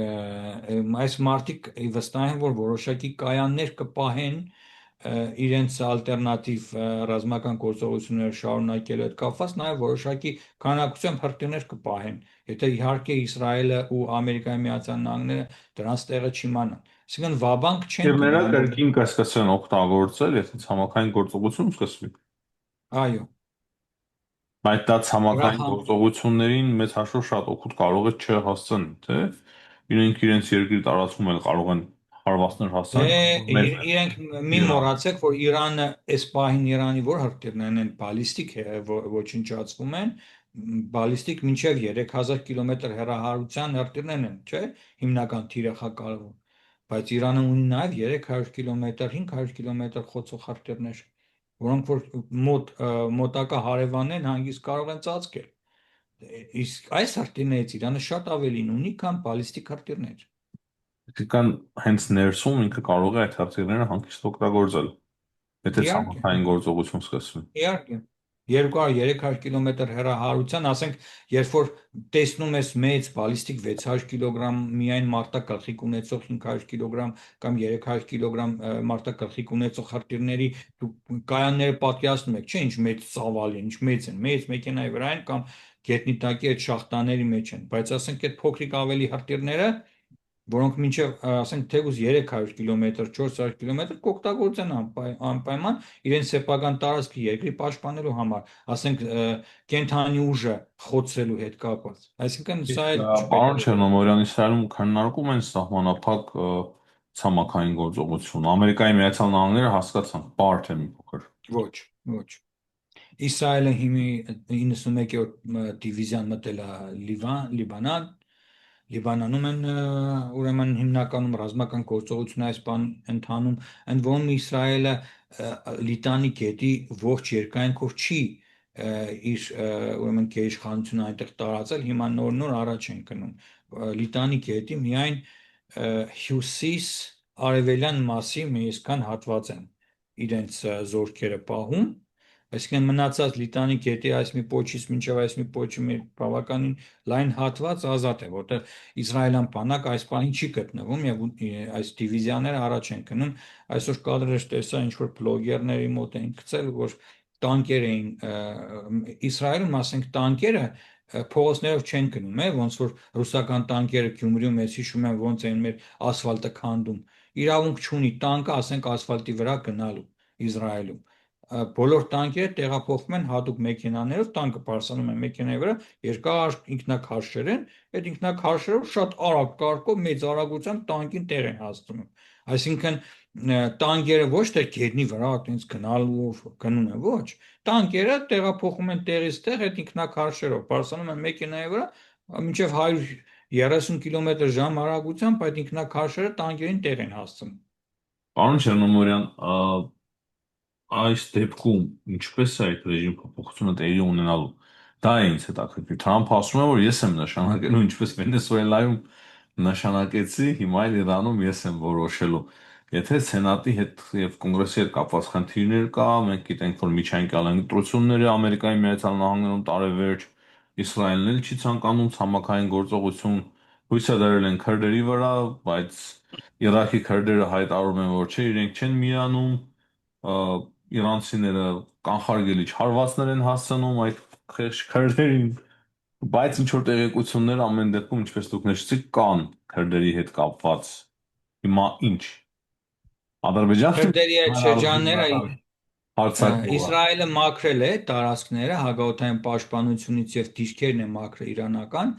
Speaker 2: այս մարդիկ վստահ են, որ որոշակի կայաններ կպահեն իրենց ալտերնատիվ ռազմական գործողությունները շարունակելու հետ կապված նաև որոշակի քանակությամբ հրթիռներ կպահեն, եթե իհարկե Իսրայելը ու Ամերիկայի Միացյալ Նահանգները դրանց տեղը չիմանան։ Այսինքն վաբանկ չեն
Speaker 1: Թիրները
Speaker 2: տվի ամբողջ։
Speaker 1: կրկին կսկսեն օգտագործել, եթե ցամաքային գործողություն սկսվի։
Speaker 2: Այո,
Speaker 1: Բայց դա
Speaker 2: դրա
Speaker 1: ցամաքային գործողություններին մեծ հաշվով շատ օգուտ կարող է չհասցնել, թե իրենք իրենց երկրի տարածքում էլ կարող են հարվածներ
Speaker 2: դե
Speaker 1: հասցնել, քանի որ մեծ է
Speaker 2: իրենք մի
Speaker 1: Իրանը։
Speaker 2: մոռացեք, որ Իրանը այս պահին Իրանի որ հրթիռներն են բալիստիկ ոչնչացվում են, բալիստիկ մինչև 3000 կիլոմետր հեռահարության հրթիռներն են, չէ՞, հիմնական թիրախակալվում։ Բայց Իրանը ունի նաև 300 կիլոմետր, 500 կիլոմետր խոցող հրթիռներ, որոնք որ մոտակա հարևաններն հանգիստ կարող են ծածկել։ Իսկ այս հրթիռներից Իրանը շատ ավելին ունի, քան բալիստիկ հրթիռներ։
Speaker 1: Քան հենց ներսում ինքը կարող է այդ հրթիռները հանգիստ օգտագործել, եթե
Speaker 2: Իհարկե,
Speaker 1: ցամաքային գործողություն սկսվի։
Speaker 2: իհարկե։ 200-300 կիլոմետր հեռահարության, ասենք, երբ որ տեսնում ես մեծ բալիստիկ 600 կիլոգրամ միայն մարտակղզիկ ունեցող 500 կիլոգրամ կամ 300 կիլոգրամ մարտակղզիկ ունեցող հրթիռների դու կայանները պատկերացնում եք, չէ՞, ինչ մեծ ծավալ են, ինչ մեծ են, մեծ մեքենայի վրա են կամ գետնի տակի այդ շախտաների մեջ են, բայց ասենք այդ փոքրիկ ավելի հրթիռները որոնք մինչև, ասենք, թեկուզ 300 կիլոմետր, 400 կիլոմետր կօգտագործեն անպայման իրենց սեփական տարածքը երկրի պաշտպանելու համար, ասենք, կենթանի ուժը խոցելու հետ կապված։ Այսինքն սա
Speaker 1: Իսկ
Speaker 2: էլ չպետք
Speaker 1: պարոն
Speaker 2: է։
Speaker 1: Չեռնոմորյան, Իսրայելում քննարկում են սահմանափակ ցամաքային գործողություն։ Ամերիկայի Միացյալ Նահանգները հասկացան, բարդ է մի փոքր։
Speaker 2: Ոչ, ոչ։ Իսրայելը հիմի 91-րդ դիվիզիան մտել է Լիբանան, Լիբանանում են ուրեմն հիմնականում ռազմական գործողություն այս բան ընթանում, ընդ որում Իսրայելը Լիտանի գետի ողջ երկայնքով չի իր ուրեմն գերիշխանությունը այնտեղ տարածել, հիմա նոր առաջ են գնում։ Լիտանի գետի միայն հյուսիս արևելյան մասի մի այսքան հատված են իրենց զորքերը պահում, այսինքն մնացած Լիտանի գետի այս մի պոչից մինչև այս մի պոչի մի բավականին լայն հատված ազատ է, որտեղ իսրայելյան բանակ այս բանին չի գտնվում եւ այս դիվիզիաները առաջ են գնում։ Այսօր կադրեր տեսա ինչ որ բլոգերների մոտ էին գցել, որ տանկեր էին Իսրայելում, ասենք տանկերը փողոցներով չեն գնում, ոնց որ ռուսական տանկերը Գյումրիում ես հիշում եմ ոնց են մեր ասֆալտը քանդում։ Իրավունք չունի տանկը, ասենք ասֆալտի վրա գնալու Իսրայելում։ Բոլոր տանկերը տեղափոխվում են հատուկ մեքենաներով, տանկը պարսանում են մեքենայի վրա, երկար ինքնակարշեր են, այդ ինքնակարշերով շատ արագ կարգով մեծ արագությամբ տանկին տեղ են հասցնում։ Այսինքն տանկերը ոչ թե գետնի վրա այտենց գնալով գնում են, ոչ, տանկերը տեղափոխում են տեղից տեղ այդ ինքնակարշերով, պարսանում են մեքենայի վրա, մինչև 130 կմ/ժ արագությամբ այդ ինքնակարշերը տանկերին տեղ են հասցնում։
Speaker 1: Պարոն Չեռնոմորյան, այս դեպքում ինչպես է այդ ռեժիմ փոփոխությունը տեղի ունենալու։ Դա է ինձ հետաքրքիր։ Թրամփը ասում է, որ ես եմ նշանակելու, ինչպես Վենեսուելայում նշանակեցի, հիմա էլ Իրանում ես եմ որոշելու։ Եթե Սենատի հետ եւ Կոնգրեսի հետ կապված խնդիրներ կա, մենք գիտենք, որ միջանկյալ ընտրությունները Ամերիկայի Միացյալ Նահանգներում տարեվերջ, Իսրայելն էլ չի ցանկանում ցամաքային գործողություն, հույսը դրել են քրդերի վրա, բայց Իրաքի քրդերը հայտարարում են, որ չէ, իրենք չեն միանում, իրանցիները կանխարգելիչ հարվածներ են հասցնում այդ խեղճ քրդերին, բայց ինչ որ տեղեկություններ ամեն դեպքում, ինչպես դուք նշեցիք, կան քրդերի հետ կապված։ Հիմա ինչ։ Ադրբեջանը
Speaker 2: Քրդերի այդ շրջանները
Speaker 1: հարցակվող է։
Speaker 2: Իսրայելը մաքրել է տարածքները հակաօդային պաշտպանությունից եւ դիրքերն է մաքրել իրանական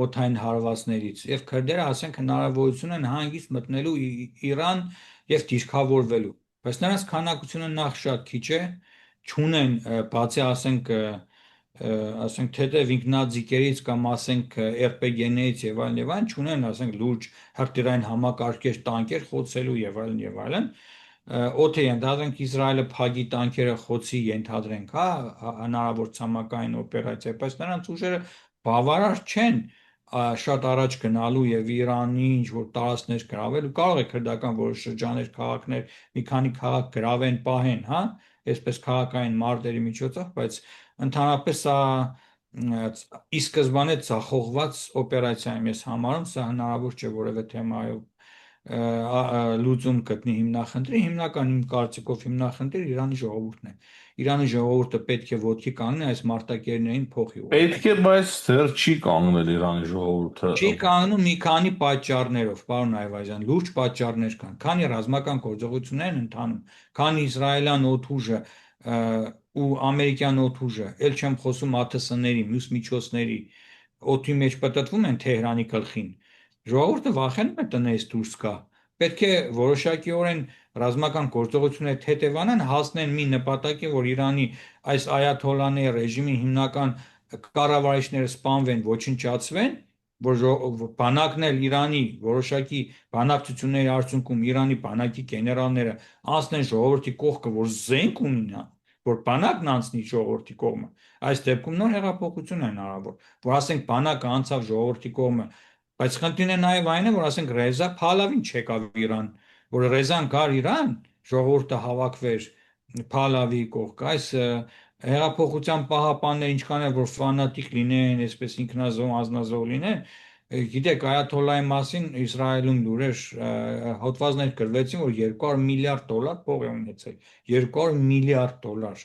Speaker 2: օդային հարվածներից եւ քրդերը ասենք հնարավորություն են հանգիստ մտնելու Իրան եւ դիրքավորվելու, բայց նրանց քանակությունը նախ շատ քիչ է, չունեն բացի ասենք թեթև ինքնաձիգերից կամ ասենք RPG-ներից եւ այլն չունեն ասենք լուրջ հրթիռային համակարգեր, տանկեր խոցելու եւ այլն, օդ է ընդհանրենք Իսրայելը փագի տանկերը խոցի ենթադրենք, հա, հնարավոր ցամաքային օպերացիա, բայց նրանց ուժերը բավարար չեն շատ առաջ գնալու եւ Իրանի ինչ որ տարածքներ գրավելու, կարող է քրդական որոշ շրջաններ, քաղաքներ, մի քանի քաղաք գրավեն, պահեն, հա, այսպես քաղաքային մարտերի միջոցով, բայց ընդհանրապես սա ի սկզբանե ցախողված օպերացիա եմ ես համարում, սա հնարավոր չէ որևէ թեմայով լուծում գտնի հիմնախնդրի, հիմնական իմ կարծիքով հիմնախնդիր Իրանի ժողովուրդն է։ Իրանի ժողովուրդը պետք է ոտքի կանգնի այս մարտակերներին փոխի
Speaker 1: Պետք է,
Speaker 2: ուղղակի։
Speaker 1: բայց դեռ չի կանգնել Իրանի ժողովուրդը։
Speaker 2: Չի կանգնում մի քանի պատճառներով, պարոն Այվազյան, լուրջ պատճառներ կան։ Քանի ռազմական գործողություններ են ընթանում, քանի իսրայելյան օդուժը ու ամերիկյան օդուժը, ել չեմ խոսում ԱԹՍ-ների, մյուս միջոցների, օդի մեջ պատտվում են Թեհրանի գլխին։ Ժողովուրդը վախենում է տնից դուրս գա։ Պետք է որոշակիորեն ռազմական գործողություններ թեթևանան, հասնեն մի նպատակի, որ Իրանի այս այաթոլլաների ռեժիմի հիմնական կառավարիչները սպանվեն, ոչնչացվեն, որ բանակն էլ Իրանի որոշակի բանակցությունների արդյունքում Իրանի բանակի գեներալները անցնեն ժողովրդի կողքը, որ զենք ունենա, որ բանակն անցնի ժողովրդի կողմը, այս դեպքում նոր հեղափոխություն է հնարավոր, որ ասենք բանակը անցավ ժողովրդի կողմը, բայց խնդիրն է նաև այն է, որ ասենք Ռեզա Փալավին չեկավ Իրան, որ Ռեզան գար Իրան, ժողովուրդը հավաքվեր Փալավի կողք, այս հեղափոխության պահապանները ինչքան էլ որ ֆանատիկ լինեն, այսպես ինքնազոհ, անznազոհ լինեն, գիտեք, այաթոլլայի մասին Իսրայելում լուրեր հոդվածներ գրվեցին, որ 200 միլիարդ դոլար փող է ունեցել, 200 միլիարդ դոլար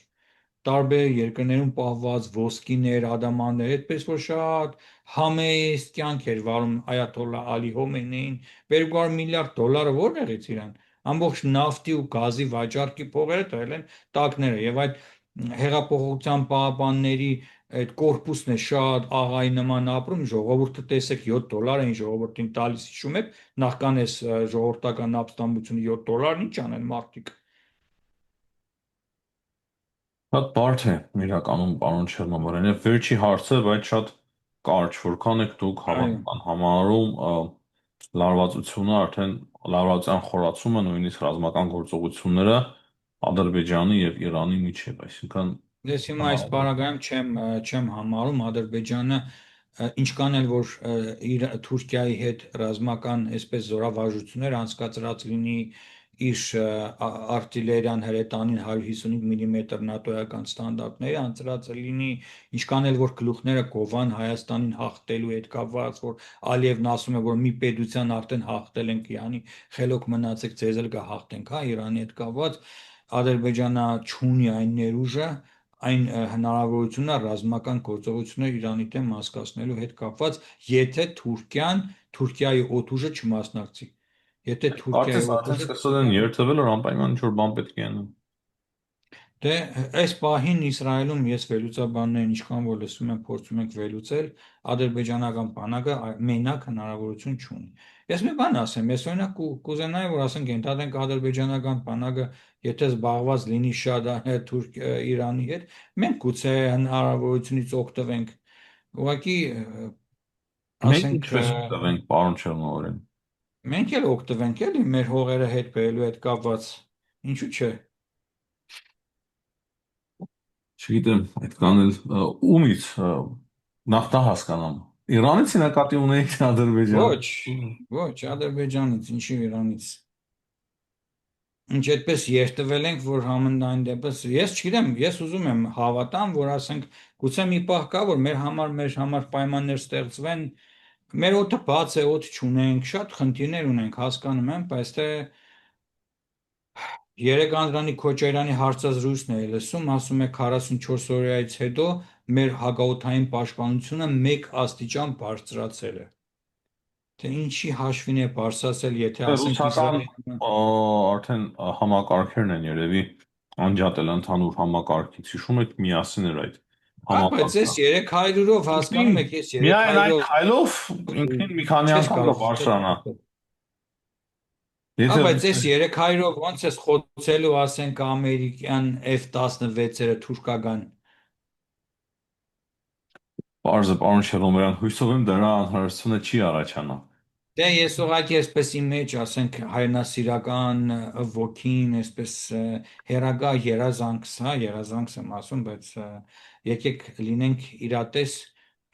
Speaker 2: տարբեր երկրներում պահված ոսկիներ, ադամաններ, այդպես որ շատ համեստ կյանք էր վարում այաթոլլա Ալի Հոմեյնին, 200 միլիարդ դոլարը որտեղից իրան ամբողջ նավթի ու գազի վաճառքի փողերը տվել են տակները եւ այդ հեղափոխության պահապանների այդ կորպուսն է շատ աղայի նման ապրում, ժողովուրդը տեսեք 7 դոլար էին ժողովրդին տալիս, հիշում եք, նախքան էս ժողովրդական ապստամբությունը 7 դոլարն ինչ անեն մարդիկ։
Speaker 1: Շատ բարդ է իրականում, պարոն Չեռնոմորյան, եւ վերջի հարցը, բայց շատ կարճ, որքան եք դուք
Speaker 2: Այո։
Speaker 1: հավանական համարում լարվածությունը, արդեն լարվածության խորացումը, նույնիսկ ռազմական գործողությունները Ադրբեջանի եւ Իրանի միջև, այսինքն
Speaker 2: Ես հիմա այս
Speaker 1: հնարավոր
Speaker 2: պարագայում չեմ համարում Ադրբեջանը ինչքան էլ որ իր Թուրքիայի հետ ռազմական այսպես զորավարժություններ անցկացրած լինի իր արտիլերիան հրետանին 155 մմ նատոյական ստանդարտների անցրած լինի, ինչքան էլ որ գլուխները գովան Հայաստանին հաղթելու հետ կապված, որ Ալիևն ասում է, որ մի պետության արդեն հաղթել ենք, yani խելոք մնացեք, ձեզ էլ կհաղթենք, հա, Իրանի հետ կապված, Ադրբեջանը չունի այն ներուժը, այն հնարավորությունը ռազմական գործողություններ Իրանի դեմ հասկացնելու հետ կապված, եթե Թուրքիայի օդուժը չմասնակցի։ Եթե Թուրքիայի
Speaker 1: Կարծես արդեն
Speaker 2: օդուժը
Speaker 1: սկսել են երթվել, որ անպայման ինչ-որ բան պետք է անեն։
Speaker 2: Դե այս պահին Իսրայելում ես վերլուծաբաններին ինչքան որ լսում եմ, փորձում ենք վերլուծել, ադրբեջանական բանակը մենակ հնարավորություն չունի։ Ես մի բան ասեմ, ես օրինակ կուզենայի, որ ասենք ընդհանրենք ադրբեջանական բանակը, եթե զբաղված լինի շատ Իրանի հետ, մենք գուցե հնարավորությունից օգտվենք։ Ուղղակի
Speaker 1: Մենք
Speaker 2: ասենք
Speaker 1: ինչպես կտվենք, պարոն Չերնովորեն։
Speaker 2: մենք էլ օգտվենք էլի մեր հողերը հետ բերելու հետ կապված։ Ինչու՞ չէ։
Speaker 1: Չգիտեմ, այդքան էլ ումից նախ դա հասկանամ։ Իրանից նկատի ունեիք Ադրբեջան։
Speaker 2: Ոչ, ոչ, Ադրբեջանից, ինչի Իրանից։ Ինչ այդպես երթվել ենք, որ համընդայն դեպս ես չգիտեմ, ես ուզում եմ հավատամ, որ ասենք գուցե մի պահ կա, որ մեր համար պայմաններ ստեղծվեն, մեր օդը բաց է, օդ չունենք, շատ խնդիրներ ունենք, հասկանում եմ, բայց թե երեք Անդրանի Քոչարյանի հարցազրույցն էի լսում, ասում է 44 օրից հետո մեր հակաօդային պաշտպանությունը 1 աստիճան բարձրացել է։ Թե ինչի հաշվին է բարձրացել, եթե ասենք
Speaker 1: Ռուսական
Speaker 2: Իսրայելը
Speaker 1: արդեն համակարգերն են երևի անջատել ընդհանուր համակարգից։ Հիշում եք միասին էր այդ
Speaker 2: բայց ես
Speaker 1: համակարգը։
Speaker 2: 300-ով հասկանում եք, ես
Speaker 1: Միայն այդ
Speaker 2: 300-ով
Speaker 1: քայլով ինքնին մի քանի
Speaker 2: չես
Speaker 1: անգամ
Speaker 2: կարող
Speaker 1: կբարձրանա։
Speaker 2: խոցել։
Speaker 1: Եթե
Speaker 2: Բայց ես 300-ով ոնց ես խոցելու, ասենք ամերիկյան F-16-երը թուրքական։
Speaker 1: Պարզը պարոն Շեղոմյան, հույսով եմ դրա անհրաժեշտությունը չի առաջանա։
Speaker 2: Դե ես ուղղակի այսպեսի մեջ, ասենք հայրենասիրական ոգին, այսպես հերագա երազանքս, հա, երազանքս եմ ասում, բայց եկեք լինենք իրատես,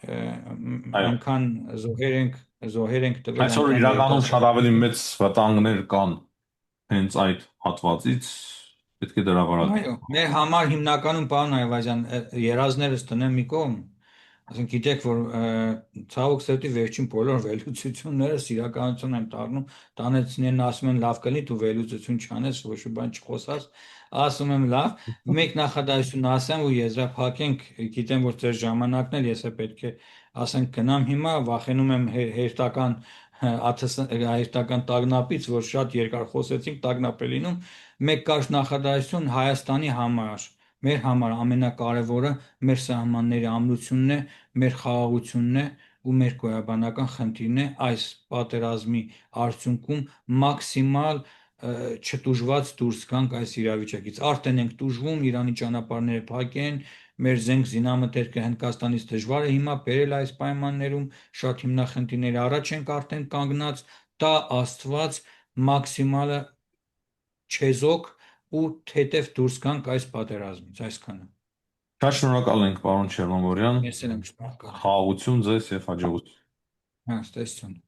Speaker 1: Այո,
Speaker 2: այնքան զոհեր ենք տվել,
Speaker 1: այսօր
Speaker 2: այնքան
Speaker 1: իրականում շատ ավելի
Speaker 2: երիտասարդություն։
Speaker 1: մեծ վտանգներ կան հենց այդ հատվածից, պետք է դրա վրա
Speaker 2: Այո, մեր համար հիմնականում, պարոն Այվազյան, երազներս տնեմ մի կողմ, ասենք գիտեք, որ ցավոք սրտի վերջին բոլոր վերլուծությունները իրականություն են դառնում, տանեցիներն ասում են լավ կլինի դու վերլուծություն չանես, ոչ մի բան չխոսաս, ասում եմ լավ, մեկ նախադասություն ասեմ ու եզրափակենք, գիտեմ, որ ձեր ժամանակն էլ ես է պետք է ասենք գնամ հիմա, վախենում եմ հերթական հայերտական տագնապից, որ շատ երկար խոսեցինք, տագնապ է լինում, մեկ կարճ նախադասություն Հայաստանի համար, մեր համար ամենակարևորը մեր սահմանների ամրությունն է, մեր խաղաղությունն է ու մեր գոյաբանական խնդիրն է այս պատերազմի արդյունքում մաքսիմալ չտուժված դուրս գանք այս իրավիճակից։ Արդեն ենք տուժվում, Իրանի ճանապարհները փակ են, մեր զենք զինամթերքը Հնդկաստանից դժվար է հիմա բերել այս պայմաններում, շատ հիմնախնդիրների առաջ ենք արդեն կանգնած, տա Աստված մաքսիմալը չեզոք ու թեթև դուրս գանք այս պատերազմից, այսքանը։
Speaker 1: շատ շնորհակալ ենք, պարոն Չերնովորյան։
Speaker 2: Ես էլ եմ շնորհակալ։
Speaker 1: Խաղաղություն ձեզ եւ հաջողություն։
Speaker 2: Հա, ստեսություն։